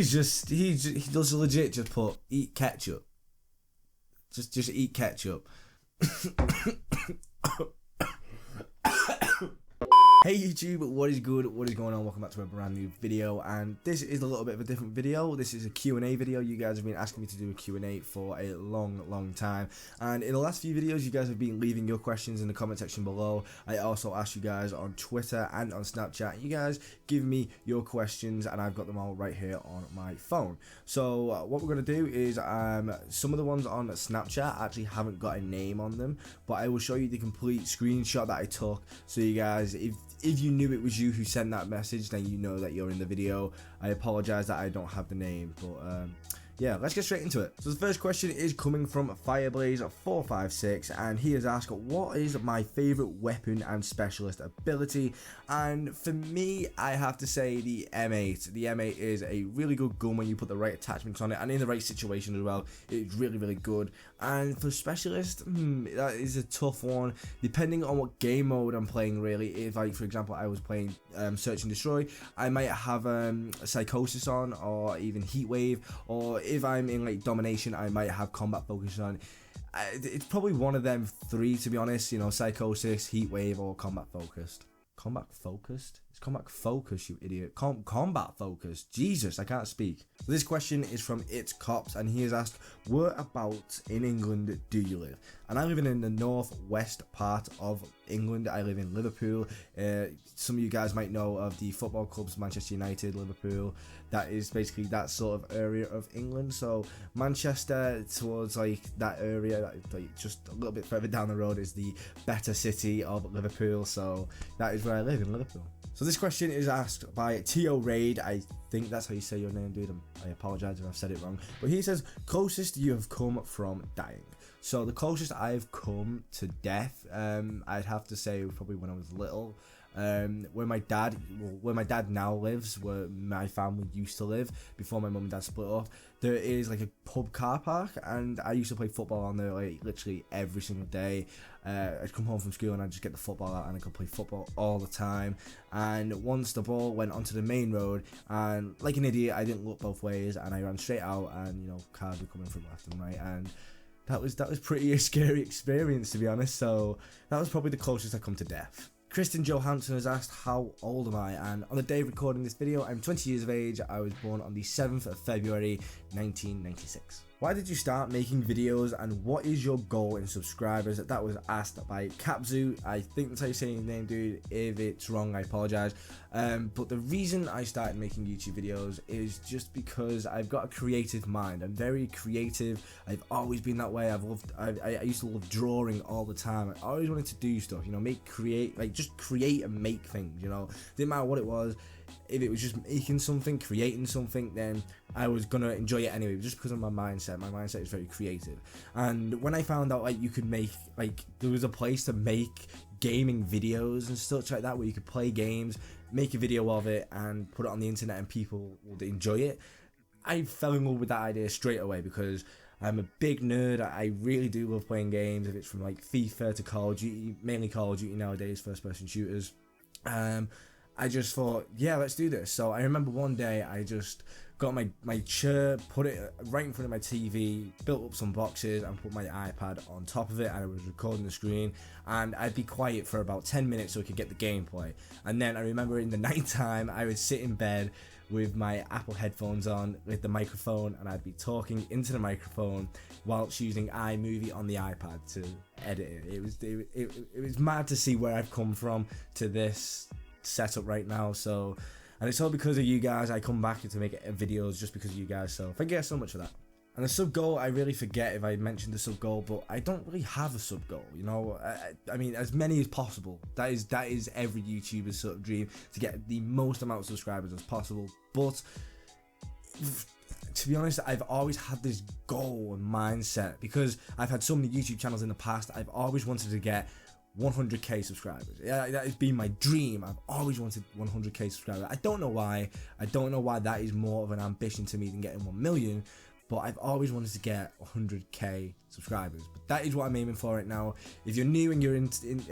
he does legit just put eat ketchup. Just eat ketchup. Hey YouTube, what is good? What is going on? Welcome back to a brand new video, and this is a little bit of a different video. This is a Q&A video. You guys have been asking me to do a Q&A for a long time, and in the last few videos you guys have been leaving your questions in the comment section below. I also asked you guys on Twitter and on Snapchat. You guys give me your questions and I've got them all right here on my phone. So what we're going to do is some of the ones on Snapchat actually haven't got a name on them, but I will show you the complete screenshot that I took, so you guys, if you knew it was you who sent that message, then you know that you're in the video. I apologize that I don't have the name, but yeah, let's get straight into it. So the first question is coming from Fireblaze456, and he has asked, what is my favorite weapon and specialist ability? And for me, I have to say the M8. The M8 is a really good gun when you put the right attachments on it and in the right situation as well. It's really good. And for specialist, that is a tough one, depending on what game mode I'm playing really. If, like, for example, I was playing Search and Destroy, I might have Psychosis on, or even Heat Wave, or if I'm in like Domination, I might have Combat Focus on. It's probably one of them three, to be honest, you know, Psychosis, Heat Wave, or Combat Focused. Combat Focused? It's Combat Focus, you idiot. Combat Focused. Jesus, I can't speak. So this question is from It's Cops, and he has asked, whereabouts in England do you live? And I live in the northwest part of England. I live in Liverpool. Some of you guys might know of the football clubs, Manchester United, Liverpool. That is basically that sort of area of England. So Manchester, towards like that area, like just a little bit further down the road, is the better city of Liverpool. So that is where I live, in Liverpool. So this question is asked by T.O. Raid. I think that's how you say your name, dude. I apologize if I've said it wrong. But he says, closest you have come from dying. So the closest I've come to death, I'd have to say probably when I was little. Where my dad now lives, where my family used to live before my mum and dad split up, there is like a pub car park, and I used to play football on there like literally every single day. I'd come home from school and I'd just get the football out and I could play football all the time. And once the ball went onto the main road, and like an idiot, I didn't look both ways and I ran straight out, and you know, cars were coming from left and right, and that was pretty a scary experience, to be honest. So that was probably the closest I come to death. Kristen Johansson has asked, how old am I? And on the day of recording this video, I'm 20 years of age. I was born on the 7th of February 1996. Why did you start making videos, and what is your goal in subscribers? That was asked by Capzu. I think that's how you say your name, dude. If it's wrong, I apologize. But the reason I started making YouTube videos is just because I've got a creative mind. I'm very creative. I've always been that way. I used to love drawing all the time. I always wanted to do stuff, you know, just create and make things, you know. Didn't matter what it was. If it was just making something, creating something, then I was gonna enjoy it anyway, just because of my mindset. My mindset is very creative. And when I found out like you could make, like, there was a place to make gaming videos and such like that, where you could play games, make a video of it and put it on the internet and people would enjoy it, I fell in love with that idea straight away, because I'm a big nerd. I really do love playing games, if it's from like FIFA to Call of Duty, mainly Call of Duty nowadays, first person shooters. I just thought, yeah, let's do this. So I remember one day I just got my chair, put it right in front of my TV, built up some boxes and put my iPad on top of it, and I was recording the screen, and I'd be quiet for about 10 minutes so I could get the gameplay. And then I remember in the night time I would sit in bed with my Apple headphones on with the microphone, and I'd be talking into the microphone whilst using iMovie on the iPad to edit it. It was mad to see where I've come from to this setup right now. So, and it's all because of you guys. I come back to make videos just because of you guys, so thank you guys so much for that. And the sub goal, I really forget if I mentioned the sub goal, but I don't really have a sub goal, you know. I mean, as many as possible. That is every YouTuber's sort of dream, to get the most amount of subscribers as possible. But to be honest, I've always had this goal and mindset, because I've had so many YouTube channels in the past. I've always wanted to get 100k subscribers. Yeah, that has been my dream. I've always wanted 100k subscribers. I don't know why. I don't know why that is more of an ambition to me than getting 1 million, but I've always wanted to get 100k subscribers. But that is what I'm aiming for right now. If you're new and you're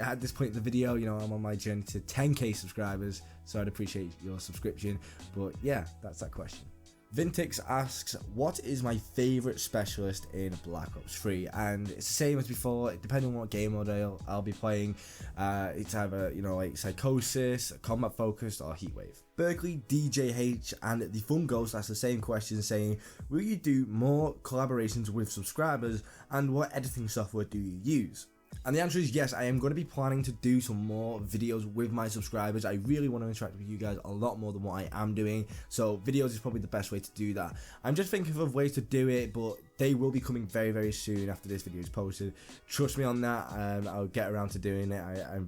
at this point in the video, you know, I'm on my journey to 10k subscribers, so I'd appreciate your subscription. But yeah, that's that question. Vintix asks, what is my favourite specialist in Black Ops 3? And it's the same as before, depending on what game mode I'll be playing. It's either, you know, like Psychosis, Combat Focused, or Heatwave. Berkeley DJH and The Fun Ghost asked the same question, saying, will you do more collaborations with subscribers, and what editing software do you use? And the answer is yes, I am going to be planning to do some more videos with my subscribers. I really want to interact with you guys a lot more than what I am doing. So videos is probably the best way to do that. I'm just thinking of ways to do it, but they will be coming very, very soon after this video is posted. Trust me on that. I'll get around to doing it. I'm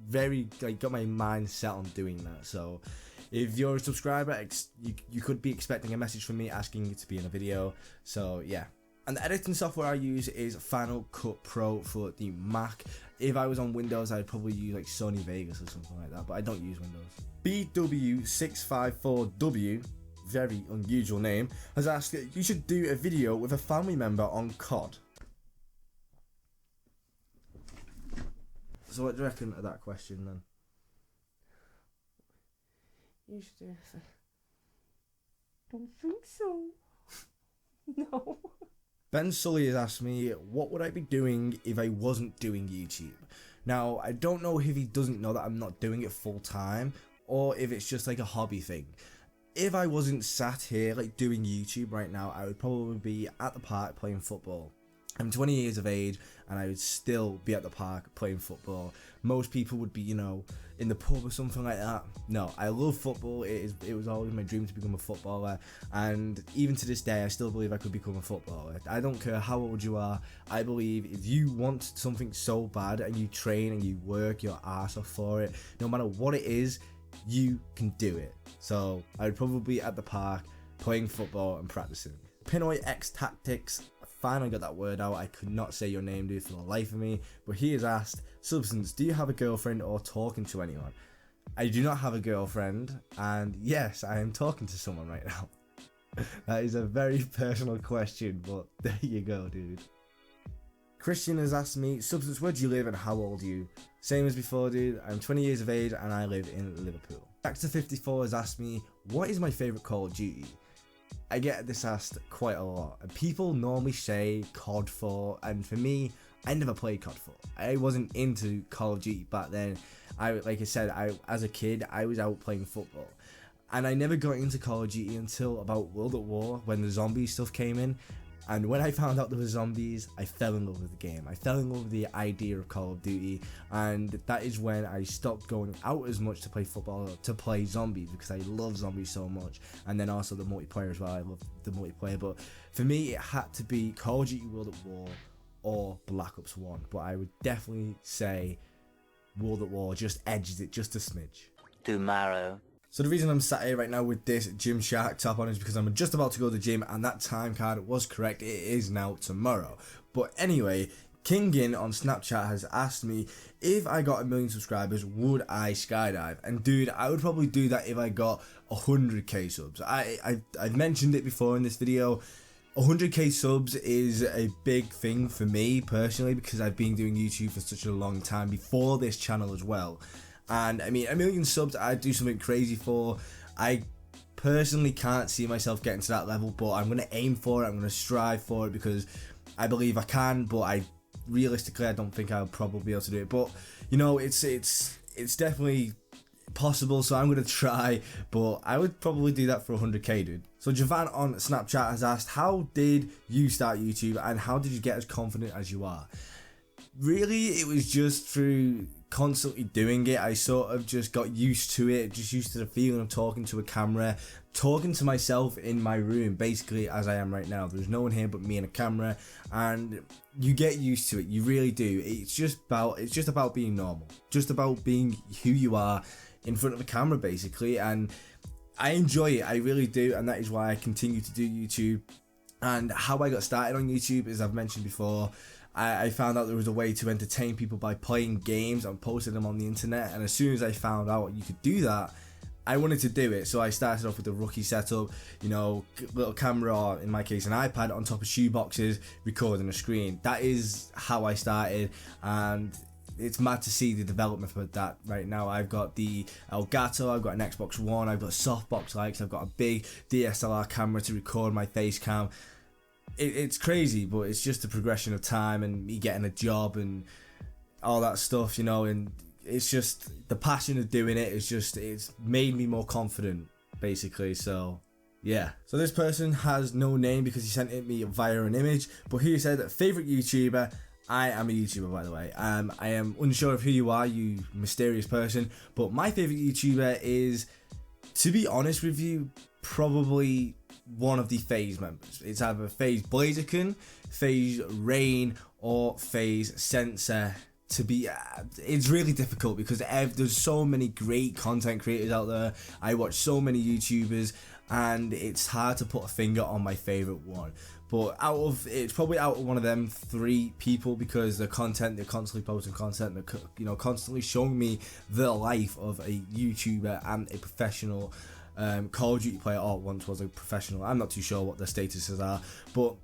very, got my mind set on doing that. So if you're a subscriber, you could be expecting a message from me asking you to be in a video. So yeah. And the editing software I use is Final Cut Pro for the Mac. If I was on Windows, I'd probably use like Sony Vegas or something like that, but I don't use Windows. BW654W, very unusual name, has asked, you should do a video with a family member on COD. So what do you reckon of that question then? You should do it. Don't think so. No. Ben Sully has asked me, what would I be doing if I wasn't doing YouTube? Now, I don't know if he doesn't know that I'm not doing it full time, or if it's just like a hobby thing. If I wasn't sat here like doing YouTube right now, I would probably be at the park playing football. I'm 20 years of age and I would still be at the park playing football. Most people would be, you know, in the pub or something like that. No, I love football. It was always my dream to become a footballer, and even to this day I still believe I could become a footballer. I don't care how old you are. I believe if you want something so bad and you train and you work your ass off for it, no matter what it is, you can do it. So I would probably be at the park playing football and practicing. Pinoy X Tactics, finally got that word out. I could not say your name, dude, for the life of me, but he has asked, Substance, do you have a girlfriend or talking to anyone? I do not have a girlfriend, and yes, I am talking to someone right now. That is a very personal question, but there you go, dude. Christian has asked me, Substance, where do you live and how old are you? Same as before, dude. I'm 20 years of age and I live in Liverpool. Baxter54 has asked me, what is my favourite Call of Duty? I get this asked quite a lot, and people normally say COD 4, and for me, I never played COD 4. I wasn't into Call of Duty back then. Like I said, as a kid, I was out playing football, and I never got into Call of Duty until about World at War, when the zombie stuff came in. And when I found out there were zombies, I fell in love with the game. I fell in love with the idea of Call of Duty, and that is when I stopped going out as much to play football, to play zombies, because I love zombies so much. And then also the multiplayer as well. I love the multiplayer, but for me it had to be Call of Duty World at War or Black Ops 1. But I would definitely say World at War just edges it just a smidge. Tomorrow. So the reason I'm sat here right now with this Gymshark top on is because I'm just about to go to the gym, and that time card was correct. It is now tomorrow. But anyway, Kingin on Snapchat has asked me, if I got 1 million subscribers, would I skydive? And dude, I would probably do that if I got 100k subs. I've mentioned it before in this video. 100k subs is a big thing for me personally, because I've been doing YouTube for such a long time before this channel as well. And I mean, 1 million subs, I'd do something crazy for. I personally can't see myself getting to that level, but I'm going to aim for it. I'm going to strive for it because I believe I can, but realistically, I don't think I'll probably be able to do it. But, you know, it's definitely possible, so I'm going to try, but I would probably do that for 100k, dude. So Javan on Snapchat has asked, how did you start YouTube and how did you get as confident as you are? Really, it was just through constantly doing it. I sort of just got used to it, just used to the feeling of talking to a camera, talking to myself in my room, basically as I am right now. There's no one here but me and a camera, and you get used to it. You really do. It's just about being normal, just about being who you are in front of a camera, basically. And I enjoy it, I really do, and that is why I continue to do YouTube. And how I got started on YouTube, as I've mentioned before, I found out there was a way to entertain people by playing games and posting them on the internet, and as soon as I found out you could do that, I wanted to do it. So I started off with the rookie setup, you know, little camera, or in my case an iPad on top of shoe boxes, recording a screen. That is how I started, and it's mad to see the development for that right now. I've got the Elgato, I've got an Xbox One, I've got softbox lights, I've got a big DSLR camera to record my face cam. It's crazy, but it's just a progression of time and me getting a job and all that stuff, you know, and it's just the passion of doing it is just, it's made me more confident, basically. So yeah. So this person has no name because he sent it me via an image, but he said, favorite YouTuber. I am a YouTuber, by the way. I am unsure of who you are, you mysterious person, but my favorite YouTuber is, to be honest with you, probably one of the FaZe members. It's either FaZe Blazerkin, FaZe Rain, or FaZe Sensor. It's really difficult because there's so many great content creators out there. I watch so many YouTubers, and it's hard to put a finger on my favorite one. But it's probably out of one of them three people, because they're constantly posting content, they're, you know, constantly showing me the life of a YouTuber and a professional Call of Duty player, or once was a professional. I'm not too sure what their statuses are, but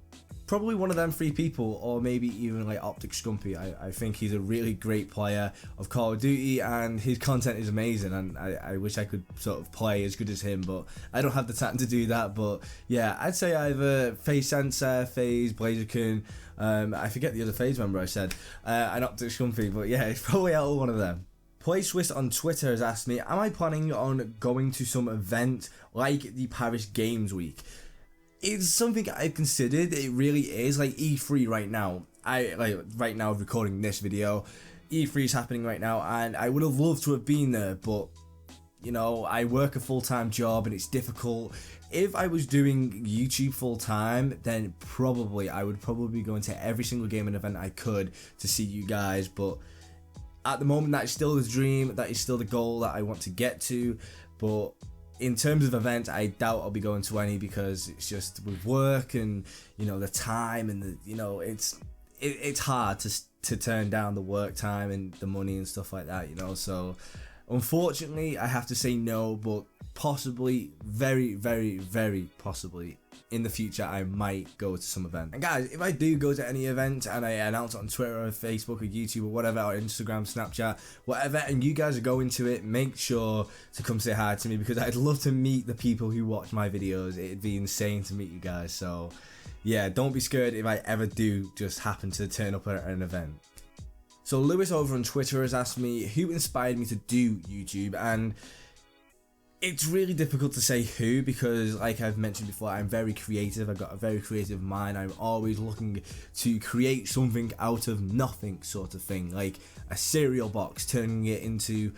probably one of them three people, or maybe even like Optic Scumpy. I think he's a really great player of Call of Duty, and his content is amazing, and I wish I could sort of play as good as him, but I don't have the time to do that. But yeah, I'd say either FaZe Sensor, FaZe Blazerkin, I forget the other FaZe member I said, and Optic Scumpy, but yeah, it's probably out of one of them. Play Swiss on Twitter has asked me, am I planning on going to some event like the Paris Games Week? It's something I've considered. It really is. Like E3 right now. Right now recording this video, E3 is happening right now, and I would have loved to have been there, but you know, I work a full-time job and it's difficult. If I was doing YouTube full-time, then I would probably be going to every single gaming event I could to see you guys, but at the moment, that is still the dream, that is still the goal that I want to get to. But in terms of events, I doubt I'll be going to any, because it's just with work and, you know, the time and the, you know, it's hard to turn down the work time and the money and stuff like that, you know. So unfortunately, I have to say no, but possibly, very, very, very possibly, in the future, I might go to some event. And guys, if I do go to any event and I announce it on Twitter or Facebook or YouTube or whatever, or Instagram, Snapchat, whatever, and you guys are going to it, make sure to come say hi to me, because I'd love to meet the people who watch my videos. It'd be insane to meet you guys. So yeah, don't be scared if I ever do just happen to turn up at an event. So Lewis over on Twitter has asked me who inspired me to do YouTube, and it's really difficult to say who, because like I've mentioned before, I'm very creative. I've got a very creative mind. I'm always looking to create something out of nothing, sort of thing, like a cereal box, turning it into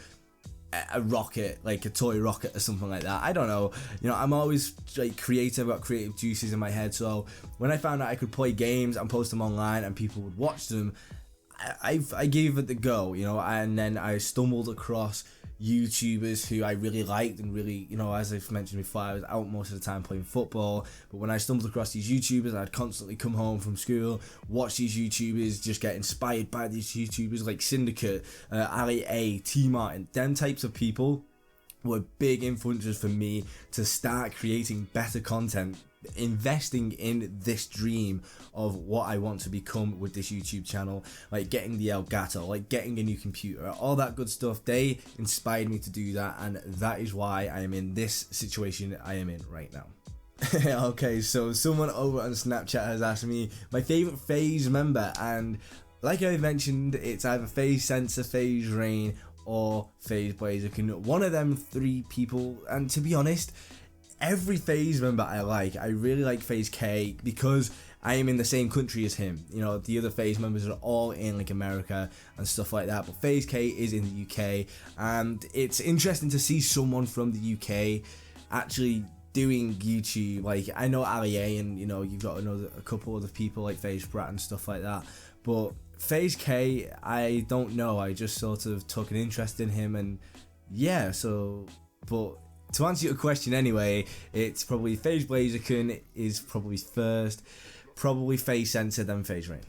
a rocket, like a toy rocket or something like that. I don't know, you know, I'm always like creative. I've got creative juices in my head. So when I found out I could play games and post them online and people would watch them, I gave it the go, you know, and then I stumbled across YouTubers who I really liked, and really, you know, as I've mentioned before, I was out most of the time playing football, but when I stumbled across these YouTubers, I'd constantly come home from school, watch these YouTubers, just get inspired by these YouTubers like Syndicate, Ali A, T Martin. Them types of people were big influencers for me to start creating better content, investing in this dream of what I want to become with this YouTube channel, like getting the Elgato, like getting a new computer, all that good stuff. They inspired me to do that, and that is why I am in this situation I am in right now. Okay, so someone over on Snapchat has asked me my favorite FaZe member, and like I mentioned, it's either FaZe Sensor, FaZe Rain, or FaZe Blazerkin. One of them three people, and to be honest, every FaZe member I like. I really like FaZe K because I am in the same country as him. You know, the other FaZe members are all in like America and stuff like that, but FaZe K is in the UK, and it's interesting to see someone from the UK actually doing YouTube. Like, I know Ali A, and you know, you've got a couple other people like FaZe Brat and stuff like that, but FaZe K, I don't know, I just sort of took an interest in him, and yeah, so, but to answer your question anyway, it's probably FaZe Blazerkin is probably first, probably FaZe Sensor, then FaZe Rain.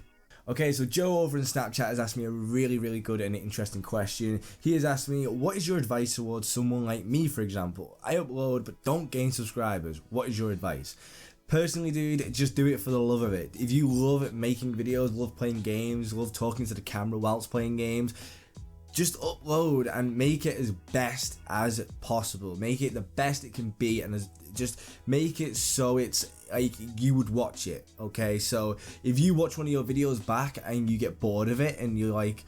Okay, so Joe over in Snapchat has asked me a really, really good and interesting question. He has asked me, what is your advice towards someone like me, for example? I upload but don't gain subscribers. What is your advice? Personally, dude, just do it for the love of it. If you love making videos, love playing games, love talking to the camera whilst playing games, just upload and make it as best as possible. Make it the best it can be, and just make it so it's like you would watch it. Okay, so if you watch one of your videos back and you get bored of it and you're like,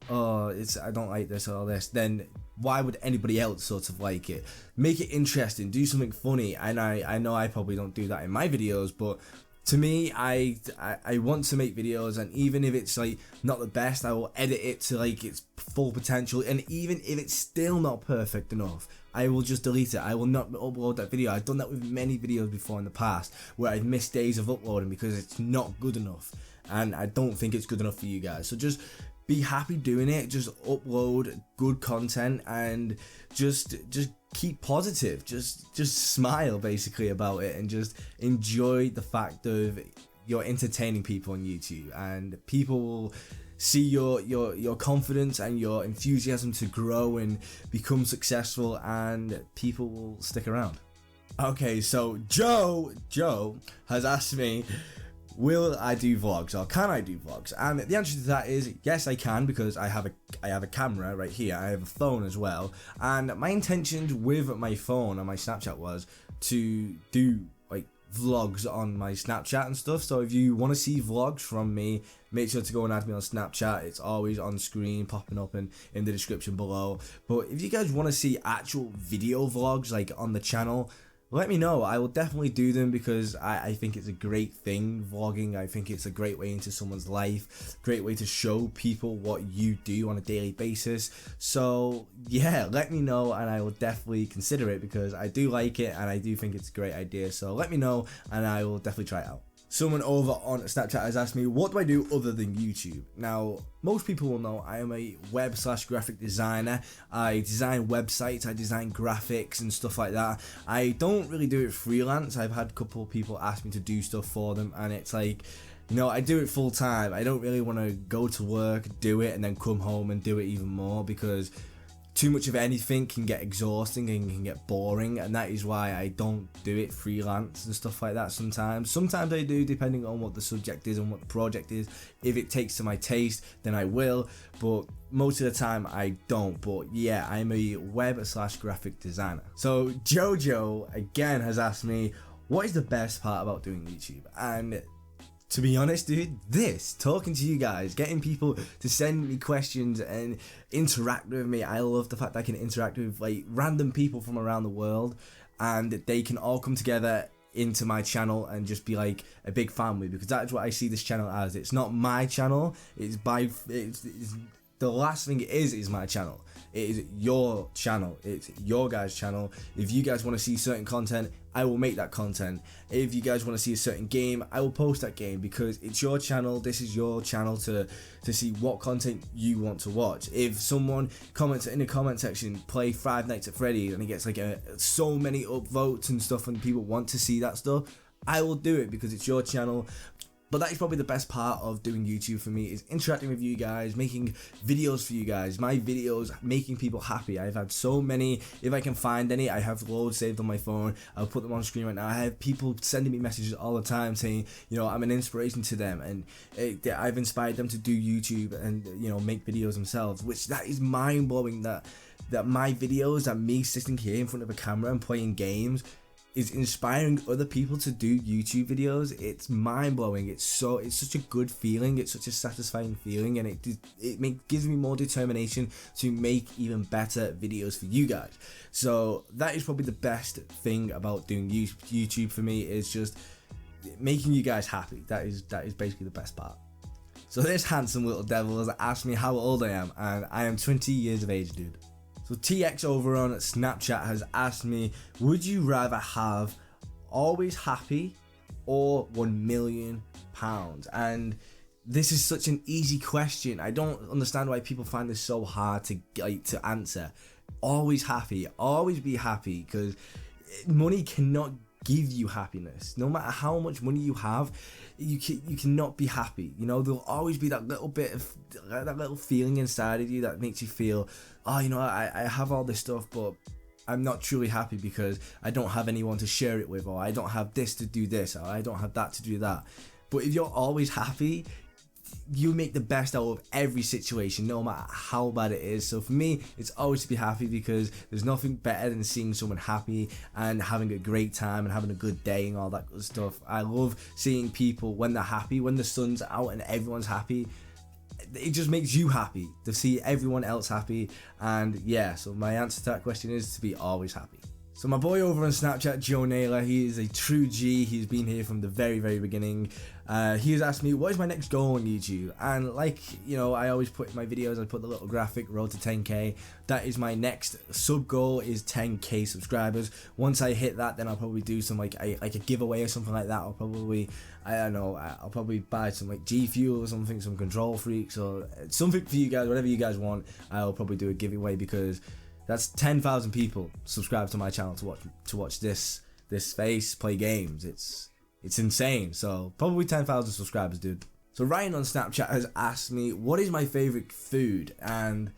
oh, I don't like this or this, then why would anybody else sort of like it? Make it interesting, do something funny. And I know I probably don't do that in my videos, but to me, I want to make videos, and even if it's like not the best, I will edit it to like its full potential. And even if it's still not perfect enough, I will just delete it. I will not upload that video. I've done that with many videos before in the past, where I've missed days of uploading because it's not good enough, and I don't think it's good enough for you guys. So just be happy doing it. Just upload good content and just keep positive. Just smile basically about it, and just enjoy the fact of you're entertaining people on YouTube, and people will see your confidence and your enthusiasm to grow and become successful, and people will stick around. Okay, so Joe has asked me, will I do vlogs, or can I do vlogs? And the answer to that is yes, I can, because I have a camera right here. I have a phone as well, and my intentions with my phone and my Snapchat was to do like vlogs on my Snapchat and stuff. So if you want to see vlogs from me, make sure to go and add me on Snapchat. It's always on screen, popping up in the description below. But if you guys want to see actual video vlogs like on the channel, let me know. I will definitely do them, because I think it's a great thing, vlogging. I think it's a great way into someone's life, great way to show people what you do on a daily basis. So yeah, let me know, and I will definitely consider it, because I do like it and I do think it's a great idea. So let me know and I will definitely try it out. Someone over on Snapchat has asked me, what do I do other than YouTube? Now, most people will know I am a web/graphic designer. I design websites, I design graphics and stuff like that. I don't really do it freelance. I've had a couple of people ask me to do stuff for them, and it's like, you know, I do it full time. I don't really want to go to work, do it, and then come home and do it even more, because too much of anything can get exhausting and can get boring, and that is why I don't do it freelance and stuff like that. Sometimes I do, depending on what the subject is and what the project is. If it takes to my taste, then I will, but most of the time I don't. But yeah, I'm a web/graphic designer. So Jojo again has asked me, what is the best part about doing YouTube? And to be honest, dude, talking to you guys, getting people to send me questions and interact with me. I love the fact that I can interact with like random people from around the world, and they can all come together into my channel and just be like a big family, because that's what I see this channel as. It's not my channel. It's the last thing it is my channel. It is your channel. It's your guys' channel. If you guys want to see certain content, I will make that content. If you guys want to see a certain game, I will post that game, because it's your channel. This is your channel to see what content you want to watch. If someone comments in the comment section, play Five Nights at Freddy's, and it gets like so many upvotes and stuff, and people want to see that stuff, I will do it, because it's your channel. But that is probably the best part of doing YouTube for me, is interacting with you guys, making videos for you guys. My videos making people happy. I've had so many. If I can find any, I have loads saved on my phone. I'll put them on screen right now. I have people sending me messages all the time saying, you know, I'm an inspiration to them, and I've inspired them to do YouTube and, you know, make videos themselves. Which, that is mind blowing, that my videos, that me sitting here in front of a camera and playing games, is inspiring other people to do YouTube videos. It's mind-blowing. It's such a good feeling. It's such a satisfying feeling, and it gives me more determination to make even better videos for you guys. So that is probably the best thing about doing YouTube for me, is just making you guys happy. That is basically the best part. So this handsome little devil has asked me how old I am, and I am 20 years of age, dude. So TX over on Snapchat has asked me, would you rather have always happy or £1 million? And this is such an easy question. I don't understand why people find this so hard to answer. Always happy, always be happy, because money cannot give you happiness. No matter how much money you have, you cannot be happy. You know, there'll always be that little bit of that little feeling inside of you that makes you feel, oh, you know, I have all this stuff, but I'm not truly happy because I don't have anyone to share it with, or I don't have this to do this, or I don't have that to do that. But if you're always happy, you make the best out of every situation, no matter how bad it is. So for me, it's always to be happy, because there's nothing better than seeing someone happy and having a great time and having a good day and all that good stuff. I love seeing people when they're happy, when the sun's out and everyone's happy. It just makes you happy to see everyone else happy. And yeah, so my answer to that question is to be always happy. So my boy over on Snapchat, Joe Naylor, he is a true G. He's been here from the very, very beginning. He has asked me, what is my next goal on YouTube? And like, you know, I always put in my videos, I put the little graphic, road to 10k. That is my next sub goal, is 10k subscribers. Once I hit that, then I'll probably do some like a giveaway or something like that. I'll probably, I don't know, I'll probably buy some like G Fuel or something, some Control Freaks or something for you guys, whatever you guys want. I'll probably do a giveaway, because that's 10,000 people subscribed to my channel to watch this face play games. It's insane. So probably 10,000 subscribers, dude. So Ryan on Snapchat has asked me, what is my favorite food? And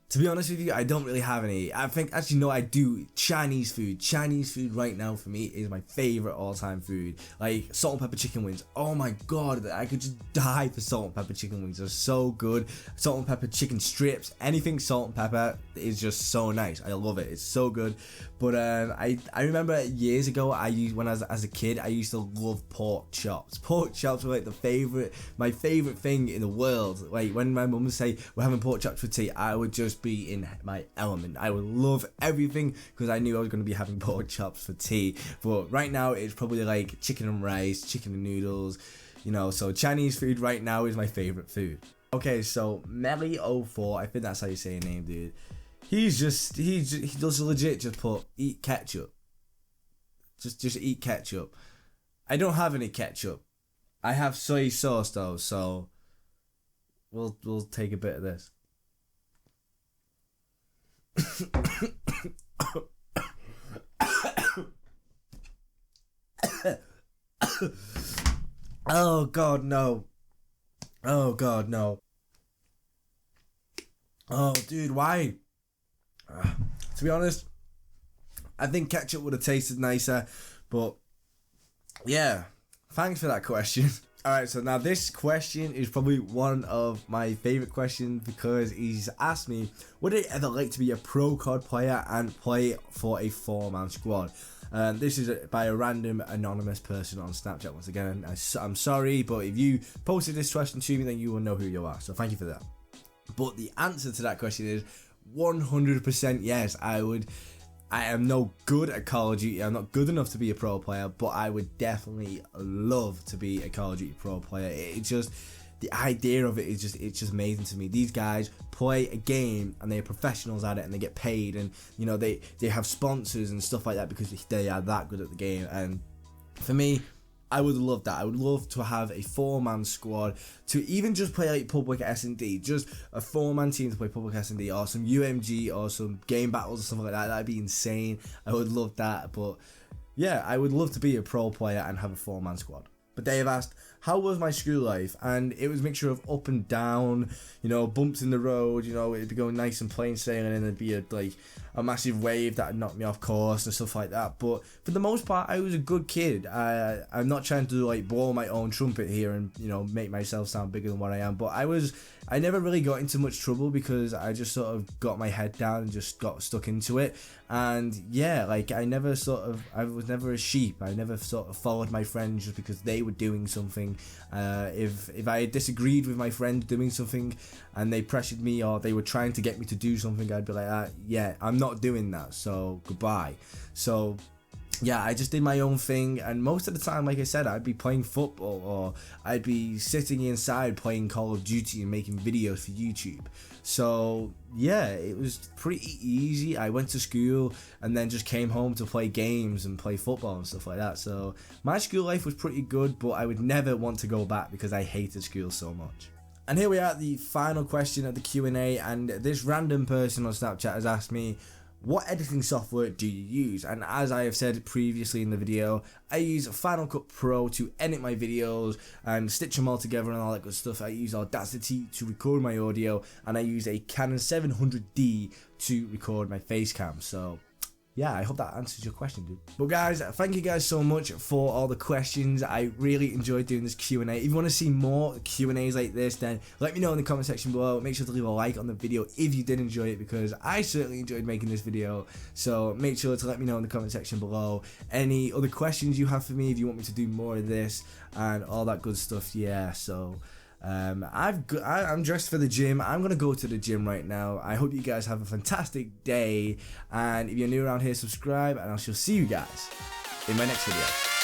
to be honest with you, I don't really have any. I think, actually, no, I do. Chinese food. Chinese food right now for me is my favorite all-time food. Like salt and pepper chicken wings. Oh my god, I could just die for salt and pepper chicken wings. They're so good. Salt and pepper chicken strips. Anything salt and pepper is just so nice. I love it. It's so good. But I remember years ago, when I was as a kid, I used to love pork chops. Pork chops were like my favorite thing in the world. Like when my mum would say we're having pork chops for tea, I would just be in my element. I would love everything, because I knew I was going to be having pork chops for tea. But right now it's probably like chicken and rice, chicken and noodles, you know. So Chinese food right now is my favorite food. Okay, so Melly04, I think that's how you say your name, dude. He does legit just put eat ketchup. Just eat ketchup. I don't have any ketchup. I have soy sauce though, so we'll take a bit of this. Oh god, no. Oh god, no. Oh dude, why? To be honest, I think ketchup would have tasted nicer, but yeah, thanks for that question. Alright, so now this question is probably one of my favourite questions, because he's asked me, would I ever like to be a pro COD player and play for a 4-man squad? This is by a random anonymous person on Snapchat. Once again, I'm sorry, but if you posted this question to me, then you will know who you are, so thank you for that. But the answer to that question is 100% yes. I am no good at Call of Duty. I'm not good enough to be a pro player, but I would definitely love to be a Call of Duty pro player. It's just, the idea of it is just, it's just amazing to me. These guys play a game and they're professionals at it, and they get paid, and you know, they have sponsors and stuff like that because they are that good at the game. And for me, I would love that. I would love to have a 4-man squad to even just play like public S&D, just a 4-man team to play public S&D, or some UMG or some game battles or something like that. That'd be insane. I would love that. But yeah, I would love to be a pro player and have a 4-man squad. But they have asked, how was my school life? And it was a mixture of up and down, you know, bumps in the road, you know, it'd be going nice and plain sailing, and there'd be a massive wave that knocked me off course and stuff like that. But for the most part, I was a good kid. I'm not trying to like blow my own trumpet here and, you know, make myself sound bigger than what I am, but I never really got into much trouble, because I just sort of got my head down and just got stuck into it. And yeah, like I was never a sheep. I never sort of followed my friends just because they were doing something. If I disagreed with my friends doing something and they pressured me, or they were trying to get me to do something, I'd be like, yeah, I'm not doing that, so goodbye. So yeah, I just did my own thing, and most of the time, like I said, I'd be playing football, or I'd be sitting inside playing Call of Duty and making videos for YouTube. So yeah, it was pretty easy. I went to school and then just came home to play games and play football and stuff like that. So my school life was pretty good, but I would never want to go back because I hated school so much. And here we are at the final question of the Q&A, and this random person on Snapchat has asked me, what editing software do you use? And as I have said previously in the video, I use Final Cut Pro to edit my videos and stitch them all together and all that good stuff. I use Audacity to record my audio, and I use a Canon 700D to record my face cam. So yeah, I hope that answers your question, dude. But guys, thank you guys so much for all the questions. I really enjoyed doing this Q&A. If you want to see more Q&As like this, then let me know in the comment section below. Make sure to leave a like on the video if you did enjoy it, because I certainly enjoyed making this video. So make sure to let me know in the comment section below any other questions you have for me, if you want me to do more of this and all that good stuff. Yeah, so I'm dressed for the gym. I'm gonna go to the gym right now. I hope you guys have a fantastic day, and if you're new around here, subscribe, and I shall see you guys in my next video.